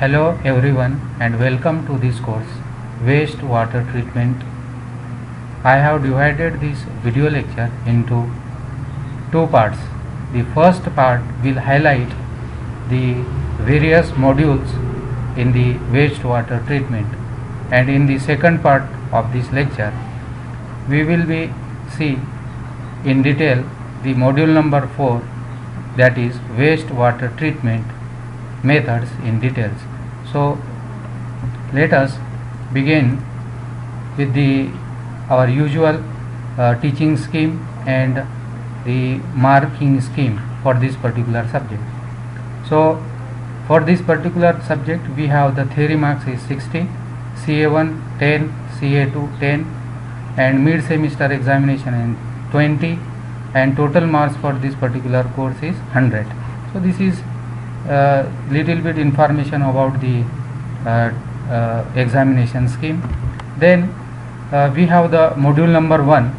Hello everyone and welcome to this course Waste Water Treatment. I have divided this video lecture into two parts. The first part will highlight the various modules in the wastewater treatment, and in the second part of this lecture we will be see in detail the module number 4, that is wastewater treatment methods in details. So let us begin with our usual teaching scheme and the marking scheme for this particular subject. So for this particular subject we have the theory marks is 60, CA1 10, CA2 10, and mid semester examination is 20, and total marks for this particular course is 100. So this is little bit information about the examination scheme. Then we have the module number 1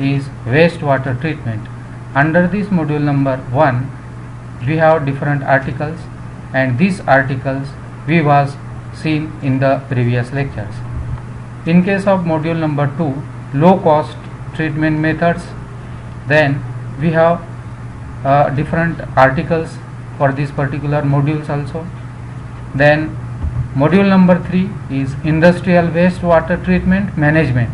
is wastewater treatment. Under this module number 1 we have different articles, and these articles we was seen in the previous lectures. In case of module number 2, low cost treatment methods, then we have different articles for these particular modules also. Then module number 3 is industrial wastewater treatment management.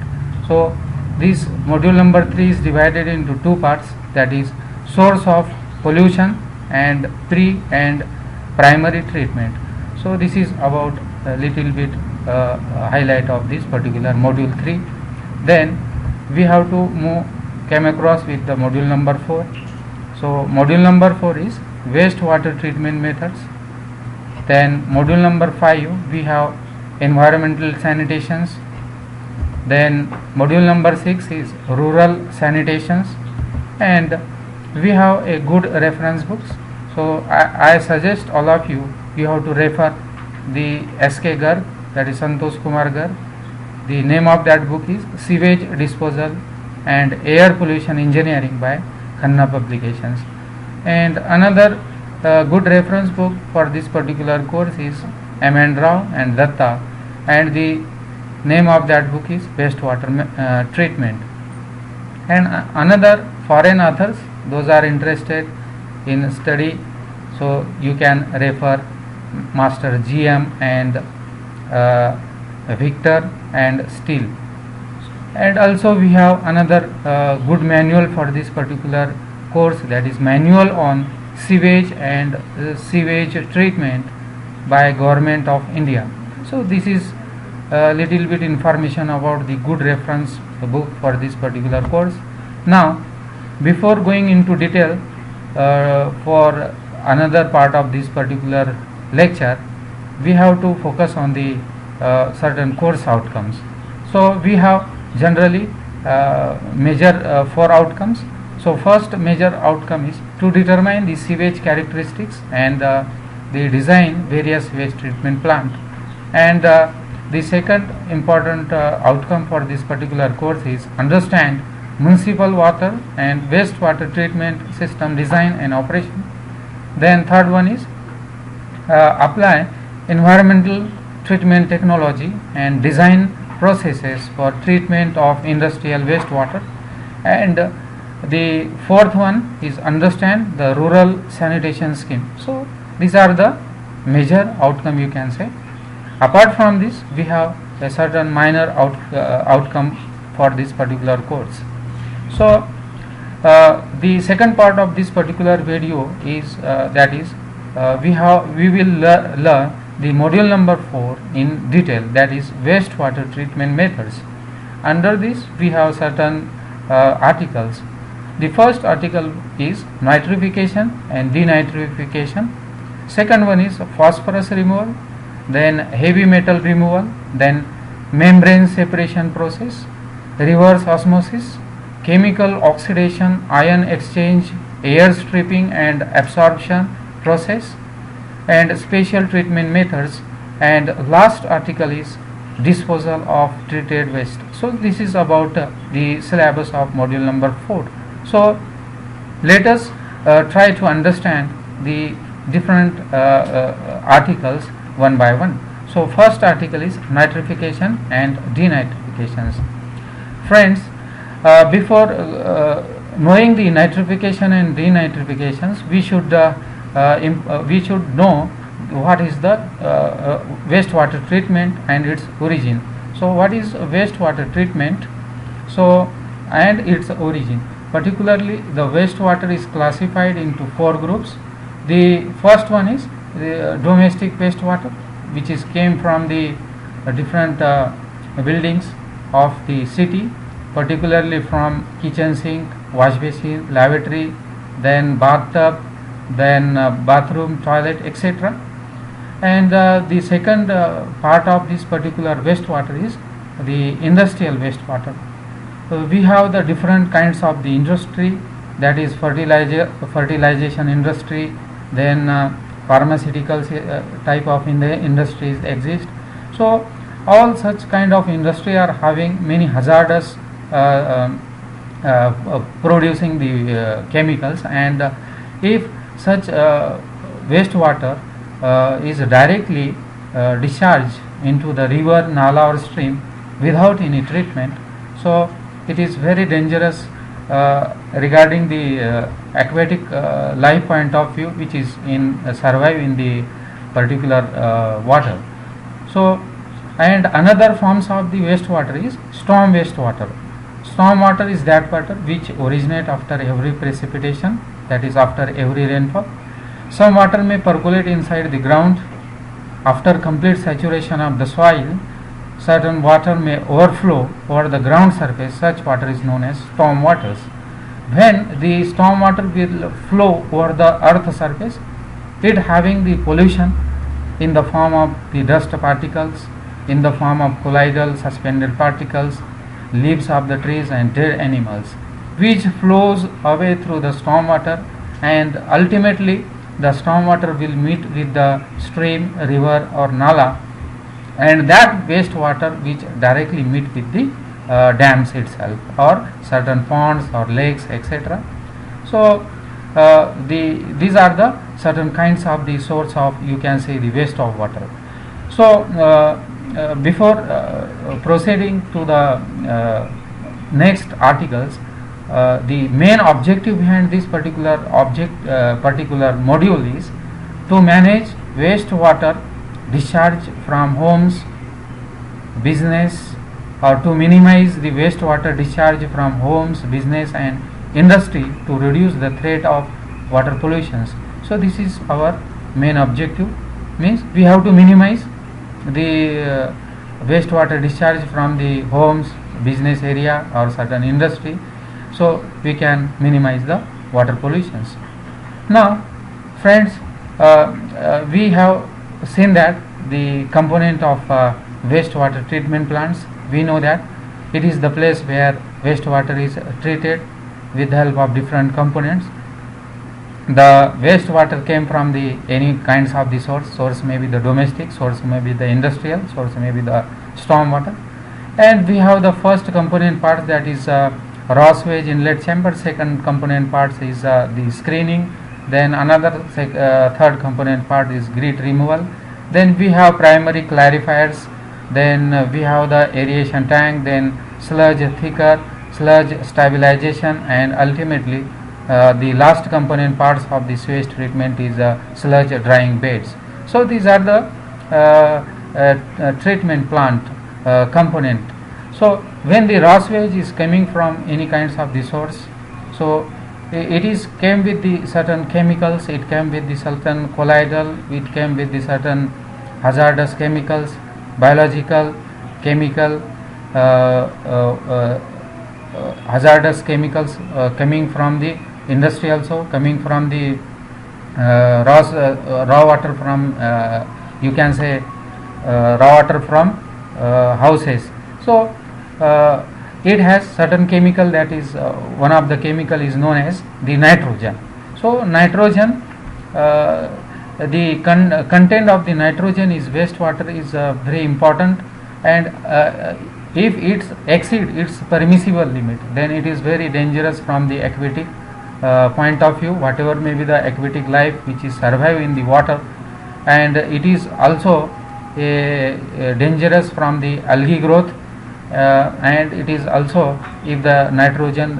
So this module number 3 is divided into two parts, that is source of pollution and pre and primary treatment. So this is about a little bit highlight of this particular module 3. Then we have to came across with the module number 4. So module number 4 is wastewater treatment methods. Then module number 5 we have environmental sanitations. Then module number 6 is rural sanitations, and we have a good reference books. So I suggest all of you have to refer the SK Garg, that is Santosh Kumar Garg. The name of that book is Sewage Disposal and Air Pollution Engineering by Khanna Publications. And another good reference book for this particular course is M. Rao and Datta, and the name of that book is Wastewater Treatment. And another foreign authors, those are interested in study, so you can refer Master GM and Victor and Steele. And also we have another good manual for this particular course, that is manual on sewage and sewage treatment by Government of India. So this is a little bit information about the good reference book for this particular course. Now before going into detail for another part of this particular lecture, we have to focus on the certain course outcomes. So we have generally major 4 outcomes. So first major outcome is to determine the sewage characteristics and the design various waste treatment plant. And the second important outcome for this particular course is understand municipal water and wastewater treatment system design and operation. Then third one is apply environmental treatment technology and design processes for treatment of industrial wastewater. And the fourth one is understand the rural sanitation scheme. So these are the major outcome, you can say. Apart from this, we have a certain minor outcome for this particular course. So the second part of this particular video is we will learn the module number 4 in detail, that is wastewater treatment methods. Under this we have certain articles. The first article is nitrification and denitrification. Second one is phosphorus removal, then heavy metal removal, then membrane separation process, reverse osmosis, chemical oxidation, ion exchange, air stripping and absorption process, and special treatment methods. And last article is disposal of treated waste. So this is about the syllabus of module number 4. So let us try to understand the different articles one by one. So first article is nitrification and denitrifications. Friends, before knowing the nitrification and denitrifications, we should know what is the wastewater treatment and its origin. So what is wastewater treatment? So and its origin. Particularly, the wastewater is classified into four groups. The first one is the domestic wastewater, which is came from the different buildings of the city, particularly from kitchen sink, wash basin, lavatory, then bathtub, then bathroom, toilet, etc. And the second part of this particular wastewater is the industrial wastewater. We have the different kinds of the industry, that is fertilization industry, then pharmaceuticals type of in the industries exist. So all such kind of industry are having many hazardous producing the chemicals, and if such wastewater is directly discharged into the river, nala or stream without any treatment, so it is very dangerous regarding the aquatic life point of view, which is in survive in the particular water. So and another forms of the wastewater is storm wastewater. Storm water is that water which originate after every precipitation, that is after every rainfall. Some water may percolate inside the ground. After complete saturation of the soil, certain water may overflow over the ground surface. Such water is known as storm waters. When the storm water will flow over the earth surface, it having the pollution in the form of the dust particles, in the form of colloidal suspended particles, leaves of the trees and dead animals, which flows away through the storm water, and ultimately the storm water will meet with the stream, river or nala, and that wastewater which directly meet with the dams itself or certain ponds or lakes, etc. So these are the certain kinds of the source of, you can say, the waste of water. So before proceeding to the next articles, the main objective behind this particular particular module is to manage wastewater discharge from homes, business, or to minimize the wastewater discharge from homes, business and industry to reduce the threat of water pollutions. So this is our main objective, means we have to minimize the wastewater discharge from the homes, business area or certain industry, so we can minimize the water pollutions. Now friends, we have seen that the component of wastewater treatment plants, we know that it is the place where wastewater is treated with the help of different components. The wastewater came from the any kinds of the source may be the domestic, source may be the industrial, source may be the storm water, and we have the first component part, that is raw sewage inlet chamber. Second component part is the screening, then another third component part is grit removal, then we have primary clarifiers, then we have the aeration tank, then sludge thicker, sludge stabilization, and ultimately the last component parts of the sewage treatment is sludge drying beds. So these are the treatment plant component. So when the raw sewage is coming from any kinds of the source, so it is came with the certain chemicals, it came with the certain colloidal, it came with the certain hazardous chemicals, biological, chemical, hazardous chemicals coming from the industry, also coming from the raw water from you can say raw water from houses. So it has certain chemical, that is one of the chemical is known as the nitrogen. So nitrogen, the content of the nitrogen is wastewater is very important, and if it exceed its permissible limit, then it is very dangerous from the aquatic point of view. Whatever may be the aquatic life which is survive in the water, and it is also dangerous from the algae growth, and it is also, if the nitrogen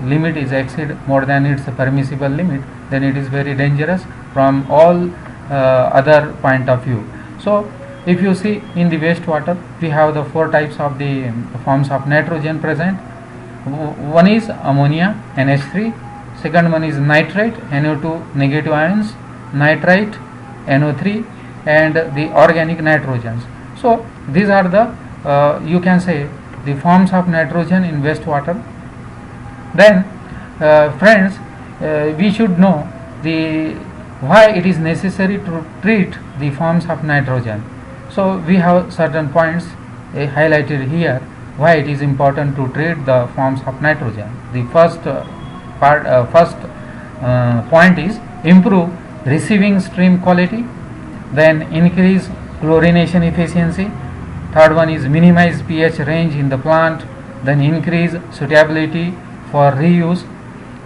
limit is exceed more than its permissible limit, then it is very dangerous from all other point of view. So if you see in the wastewater, we have the four types of the forms of nitrogen present. One is ammonia, NH3. Second one is nitrate, NO2 negative ions, nitrite, NO3, and the organic nitrogens. So these are the you can say the forms of nitrogen in wastewater. Then friends, we should know the why it is necessary to treat the forms of nitrogen. So we have certain points highlighted here why it is important to treat the forms of nitrogen. The first point is improve receiving stream quality, then increase chlorination efficiency. Third one is minimize pH range in the plant, then increase suitability for reuse,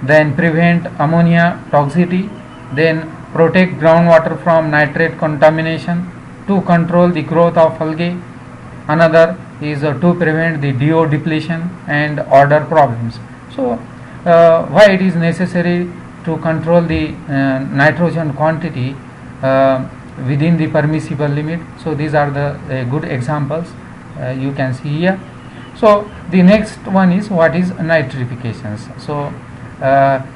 then prevent ammonia toxicity, then protect groundwater from nitrate contamination, to control the growth of algae. Another is to prevent the DO depletion and odor problems. So why it is necessary to control the nitrogen quantity within the permissible limit. So these are the good examples you can see here. So the next one is what is nitrifications. So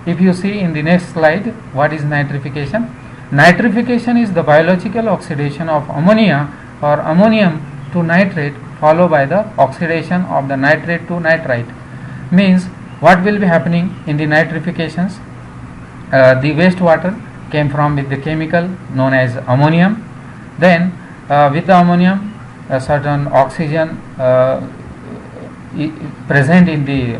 if you see in the next slide, what is nitrification? Nitrification is the biological oxidation of ammonia or ammonium to nitrate, followed by the oxidation of the nitrate to nitrite. Means what will be happening in the nitrifications? The wastewater came from with the chemical known as ammonium. Then with the ammonium, a certain oxygen present in the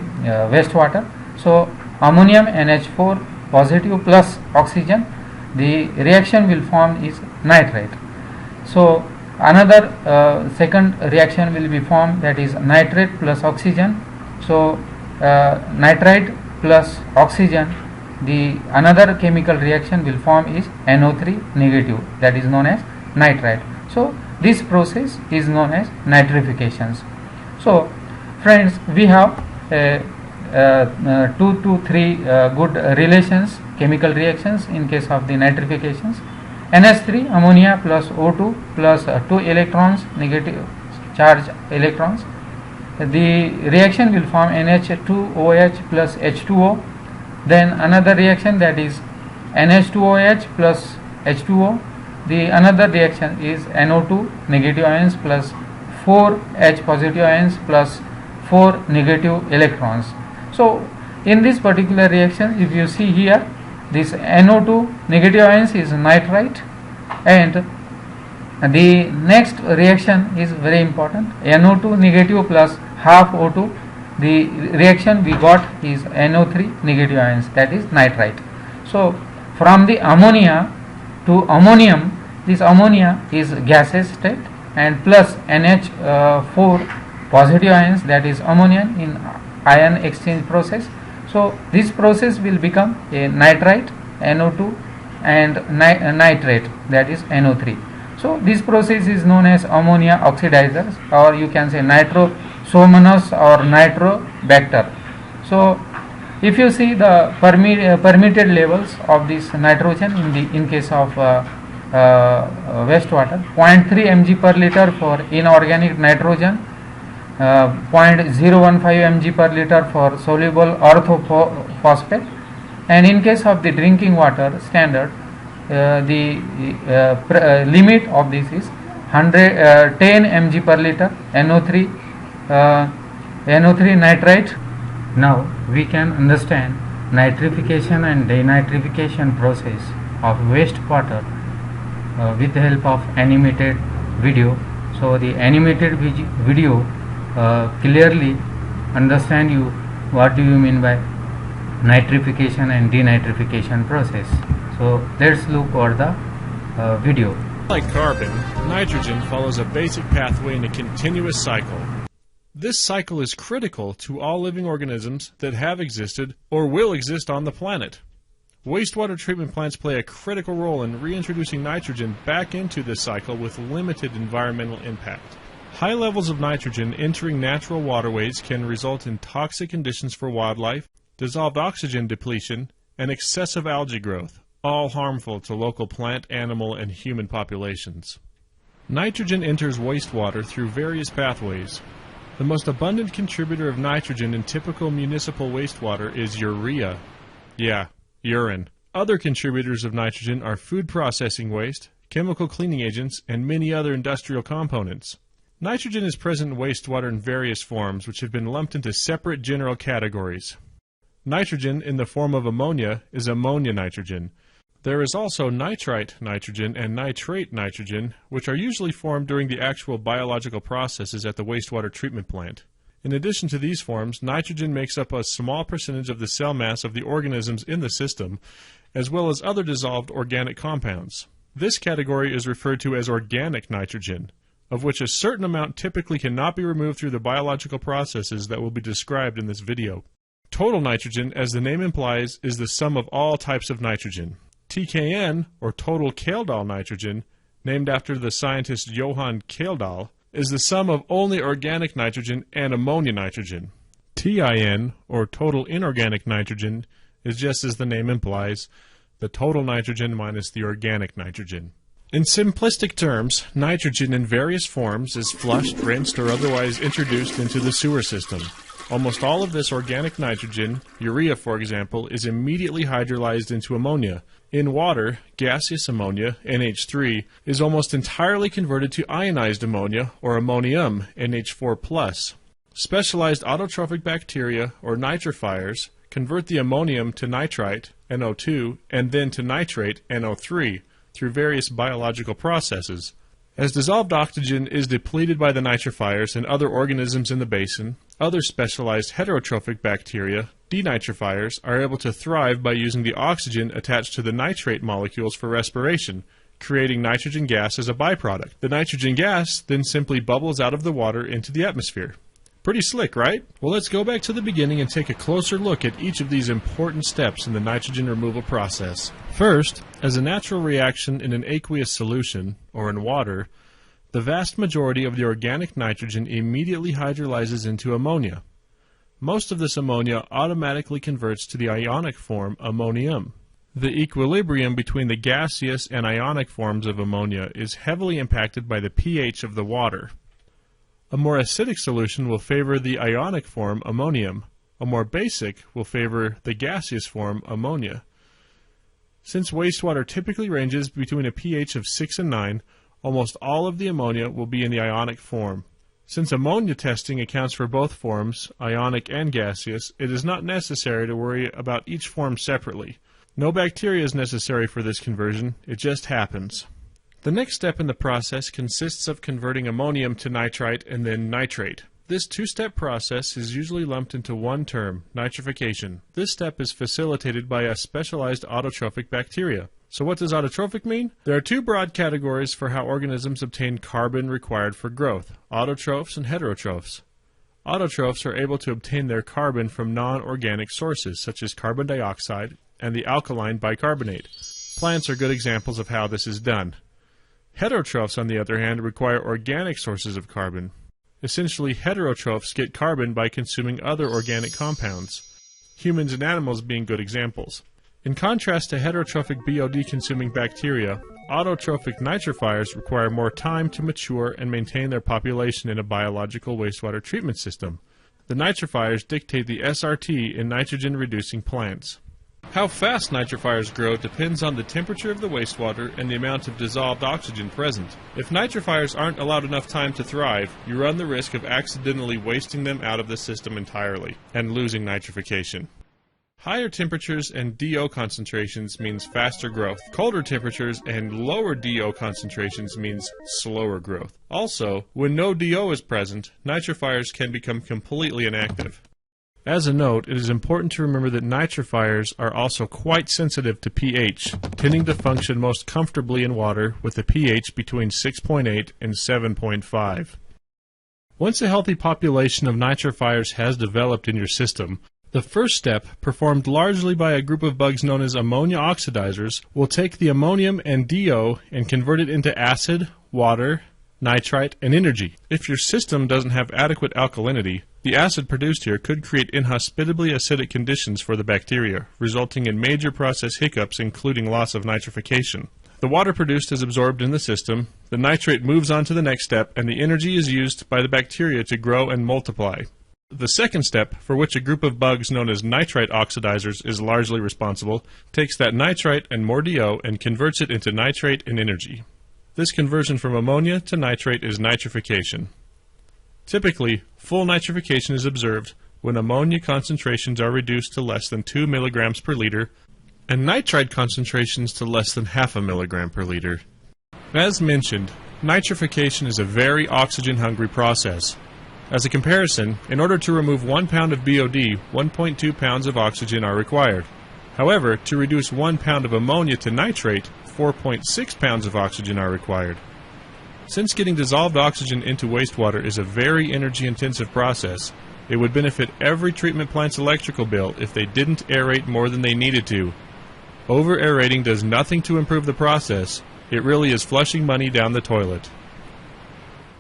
wastewater. So ammonium NH4 positive plus oxygen, the reaction will form is nitrate. So another second reaction will be formed, that is nitrate plus oxygen. So nitrite plus oxygen, the another chemical reaction will form is NO3 negative, that is known as nitrite. So this process is known as nitrifications. So friends, we have 2 to 3 good relations, chemical reactions in case of the nitrifications. NH3 ammonia plus O2 plus 2 electrons, negative charge electrons. The reaction will form NH2OH plus H2O. Then another reaction, that is NH2OH plus H2O. The another reaction is NO2 negative ions plus 4 H positive ions plus 4 negative electrons. So in this particular reaction, if you see here, this NO2 negative ions is nitrite, and the next reaction is very important, NO2 negative plus half O2. The reaction we got is NO3 negative ions, that is nitrite. So from the ammonia to ammonium, this ammonia is gaseous state, and plus NH4 positive ions, that is ammonia in ion exchange process. So this process will become a nitrite, NO2, and nitrate, that is NO3. So this process is known as ammonia oxidizers, or you can say nitrosomonas or nitrobacter. So if you see the permitted levels of this nitrogen in case of wastewater, 0.3 mg per liter for inorganic nitrogen, 0.015 mg per liter for soluble orthophosphate, and in case of the drinking water standard, the limit of this is 10 mg per liter NO3 nitrite. Now we can understand nitrification and denitrification process of wastewater with the help of animated video. So the animated video clearly understand you what do you mean by nitrification and denitrification process. So let's look over the video. Like carbon, nitrogen follows a basic pathway in a continuous cycle. This cycle is critical to all living organisms that have existed or will exist on the planet. Wastewater treatment plants play a critical role in reintroducing nitrogen back into this cycle with limited environmental impact. High levels of nitrogen entering natural waterways can result in toxic conditions for wildlife, dissolved oxygen depletion, and excessive algae growth, all harmful to local plant, animal, and human populations. Nitrogen enters wastewater through various pathways. The most abundant contributor of nitrogen in typical municipal wastewater is urea. Yeah, urine. Other contributors of nitrogen are food processing waste, chemical cleaning agents, and many other industrial components. Nitrogen is present in wastewater in various forms, which have been lumped into separate general categories. Nitrogen in the form of ammonia is ammonia nitrogen. There is also nitrite nitrogen and nitrate nitrogen, which are usually formed during the actual biological processes at the wastewater treatment plant. In addition to these forms, nitrogen makes up a small percentage of the cell mass of the organisms in the system, as well as other dissolved organic compounds. This category is referred to as organic nitrogen, of which a certain amount typically cannot be removed through the biological processes that will be described in this video. Total nitrogen, as the name implies, is the sum of all types of nitrogen. TKN, or total Kjeldahl nitrogen, named after the scientist Johan Kjeldahl, is the sum of only organic nitrogen and ammonia nitrogen. TIN, or total inorganic nitrogen, is just as the name implies, the total nitrogen minus the organic nitrogen. In simplistic terms, nitrogen in various forms is flushed, rinsed, or otherwise introduced into the sewer system. Almost all of this organic nitrogen, urea for example, is immediately hydrolyzed into ammonia. In water, gaseous ammonia, NH3, is almost entirely converted to ionized ammonia, or ammonium, NH4+. Specialized autotrophic bacteria, or nitrifiers, convert the ammonium to nitrite, NO2, and then to nitrate, NO3, through various biological processes. As dissolved oxygen is depleted by the nitrifiers and other organisms in the basin, other specialized heterotrophic bacteria, denitrifiers, are able to thrive by using the oxygen attached to the nitrate molecules for respiration, creating nitrogen gas as a byproduct. The nitrogen gas then simply bubbles out of the water into the atmosphere. Pretty slick, right? Well, let's go back to the beginning and take a closer look at each of these important steps in the nitrogen removal process. First, as a natural reaction in an aqueous solution, or in water, the vast majority of the organic nitrogen immediately hydrolyzes into ammonia. Most of this ammonia automatically converts to the ionic form ammonium. The equilibrium between the gaseous and ionic forms of ammonia is heavily impacted by the pH of the water. A more acidic solution will favor the ionic form ammonium. A more basic will favor the gaseous form ammonia. Since wastewater typically ranges between a pH of 6 and 9, almost all of the ammonia will be in the ionic form. Since ammonia testing accounts for both forms, ionic and gaseous, it is not necessary to worry about each form separately. No bacteria is necessary for this conversion, it just happens. The next step in the process consists of converting ammonium to nitrite and then nitrate. This two-step process is usually lumped into one term, nitrification. This step is facilitated by a specialized autotrophic bacteria. So what does autotrophic mean? There are two broad categories for how organisms obtain carbon required for growth, autotrophs and heterotrophs. Autotrophs are able to obtain their carbon from non-organic sources, such as carbon dioxide and the alkaline bicarbonate. Plants are good examples of how this is done. Heterotrophs, on the other hand, require organic sources of carbon. Essentially, heterotrophs get carbon by consuming other organic compounds, humans and animals being good examples. In contrast to heterotrophic BOD-consuming bacteria, autotrophic nitrifiers require more time to mature and maintain their population in a biological wastewater treatment system. The nitrifiers dictate the SRT in nitrogen-reducing plants. How fast nitrifiers grow depends on the temperature of the wastewater and the amount of dissolved oxygen present. If nitrifiers aren't allowed enough time to thrive, you run the risk of accidentally wasting them out of the system entirely and losing nitrification. Higher temperatures and DO concentrations means faster growth. Colder temperatures and lower DO concentrations means slower growth. Also, when no DO is present, nitrifiers can become completely inactive. As a note, it is important to remember that nitrifiers are also quite sensitive to pH, tending to function most comfortably in water with a pH between 6.8 and 7.5. Once a healthy population of nitrifiers has developed in your system, The first step, performed largely by a group of bugs known as ammonia oxidizers, will take the ammonium and DO and convert it into acid, water, nitrite, and energy. If your system doesn't have adequate alkalinity, the acid produced here could create inhospitably acidic conditions for the bacteria, resulting in major process hiccups including loss of nitrification. The water produced is absorbed in the system, the nitrate moves on to the next step, and the energy is used by the bacteria to grow and multiply. The second step, for which a group of bugs known as nitrite oxidizers is largely responsible, takes that nitrite and more DO and converts it into nitrate and energy. This conversion from ammonia to nitrate is nitrification. Typically, full nitrification is observed when ammonia concentrations are reduced to less than 2 milligrams per liter and nitrite concentrations to less than half a milligram per liter. As mentioned, nitrification is a very oxygen-hungry process. As a comparison, in order to remove 1 pound of BOD, 1.2 pounds of oxygen are required. However, to reduce 1 pound of ammonia to nitrate, 4.6 pounds of oxygen are required. Since getting dissolved oxygen into wastewater is a very energy-intensive process, it would benefit every treatment plant's electrical bill if they didn't aerate more than they needed to. Over-aerating does nothing to improve the process. It really is flushing money down the toilet.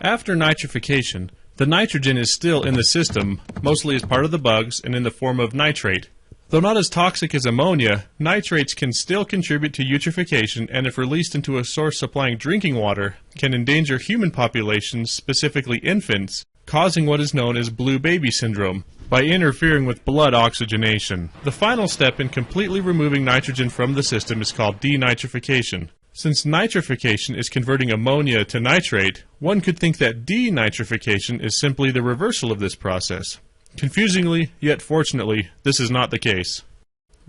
After nitrification, the nitrogen is still in the system, mostly as part of the bugs and in the form of nitrate. Though not as toxic as ammonia, nitrates can still contribute to eutrophication and if released into a source supplying drinking water, can endanger human populations, specifically infants, causing what is known as blue baby syndrome, by interfering with blood oxygenation. The final step in completely removing nitrogen from the system is called denitrification. Since nitrification is converting ammonia to nitrate, one could think that denitrification is simply the reversal of this process. Confusingly, yet fortunately, this is not the case.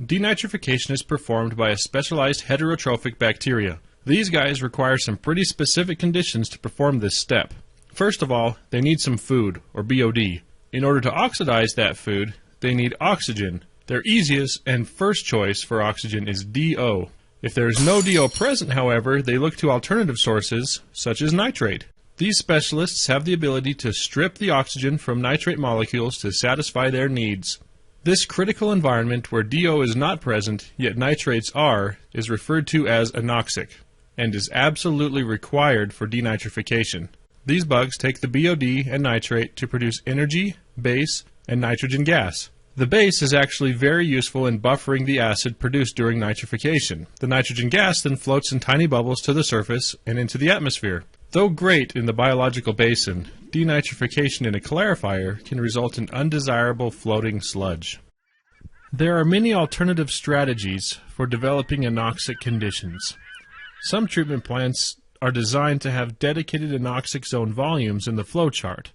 Denitrification is performed by a specialized heterotrophic bacteria. These guys require some pretty specific conditions to perform this step. First of all, they need some food, or BOD. In order to oxidize that food, they need oxygen. Their easiest and first choice for oxygen is DO. If there is no DO present, however, they look to alternative sources, such as nitrate. These specialists have the ability to strip the oxygen from nitrate molecules to satisfy their needs. This critical environment where DO is not present, yet nitrates are, is referred to as anoxic, and is absolutely required for denitrification. These bugs take the BOD and nitrate to produce energy, base, and nitrogen gas. The base is actually very useful in buffering the acid produced during nitrification. The nitrogen gas then floats in tiny bubbles to the surface and into the atmosphere. Though great in the biological basin, denitrification in a clarifier can result in undesirable floating sludge. There are many alternative strategies for developing anoxic conditions. Some treatment plants are designed to have dedicated anoxic zone volumes in the flowchart,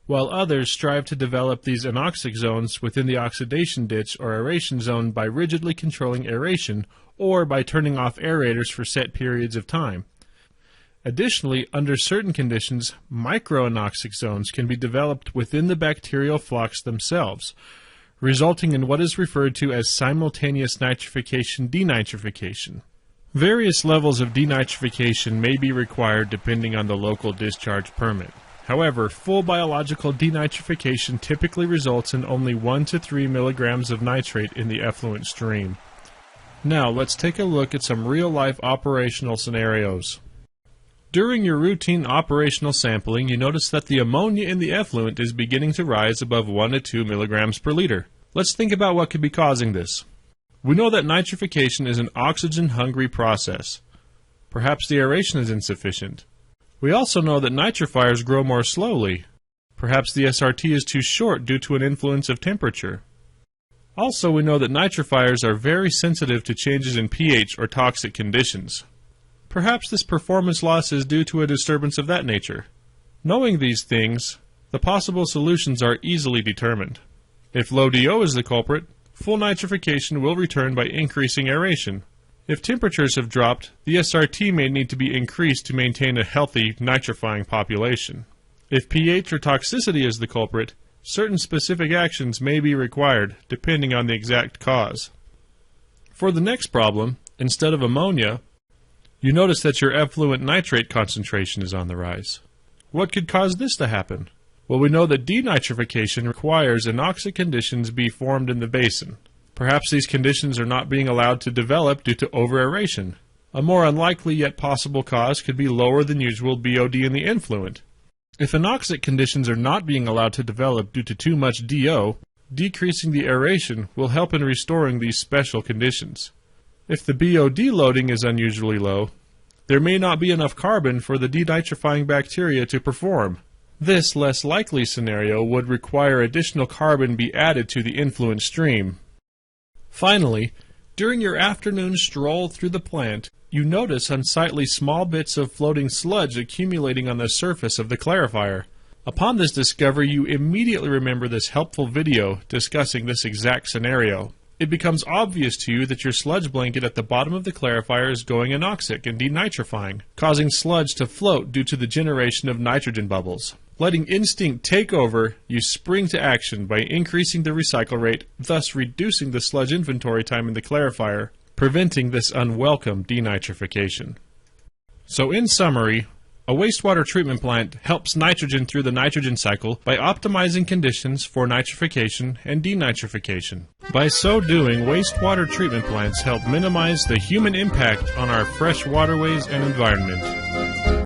while others strive to develop these anoxic zones within the oxidation ditch or aeration zone by rigidly controlling aeration or by turning off aerators for set periods of time. Additionally, under certain conditions, microanoxic zones can be developed within the bacterial flocks themselves, resulting in what is referred to as simultaneous nitrification-denitrification. Various levels of denitrification may be required depending on the local discharge permit. However, full biological denitrification typically results in only 1 to 3 milligrams of nitrate in the effluent stream. Now, let's take a look at some real-life operational scenarios. During your routine operational sampling, you notice that the ammonia in the effluent is beginning to rise above 1 to 2 milligrams per liter. Let's think about what could be causing this. We know that nitrification is an oxygen-hungry process. Perhaps the aeration is insufficient. We also know that nitrifiers grow more slowly. Perhaps the SRT is too short due to an influence of temperature. Also, we know that nitrifiers are very sensitive to changes in pH or toxic conditions. Perhaps this performance loss is due to a disturbance of that nature. Knowing these things, the possible solutions are easily determined. If low DO is the culprit, full nitrification will return by increasing aeration. If temperatures have dropped, the SRT may need to be increased to maintain a healthy nitrifying population. If pH or toxicity is the culprit, certain specific actions may be required depending on the exact cause. For the next problem, instead of ammonia, you notice that your effluent nitrate concentration is on the rise. What could cause this to happen? Well, we know that denitrification requires anoxic conditions be formed in the basin. Perhaps these conditions are not being allowed to develop due to over-aeration. A more unlikely yet possible cause could be lower than usual BOD in the influent. If anoxic conditions are not being allowed to develop due to too much DO, decreasing the aeration will help in restoring these special conditions. If the BOD loading is unusually low, there may not be enough carbon for the denitrifying bacteria to perform. This less likely scenario would require additional carbon be added to the influent stream. Finally, during your afternoon stroll through the plant, you notice unsightly small bits of floating sludge accumulating on the surface of the clarifier. Upon this discovery, you immediately remember this helpful video discussing this exact scenario. It becomes obvious to you that your sludge blanket at the bottom of the clarifier is going anoxic and denitrifying, causing sludge to float due to the generation of nitrogen bubbles. Letting instinct take over, you spring to action by increasing the recycle rate, thus reducing the sludge inventory time in the clarifier, preventing this unwelcome denitrification. So in summary, a wastewater treatment plant helps nitrogen through the nitrogen cycle by optimizing conditions for nitrification and denitrification. By so doing, wastewater treatment plants help minimize the human impact on our fresh waterways and environment.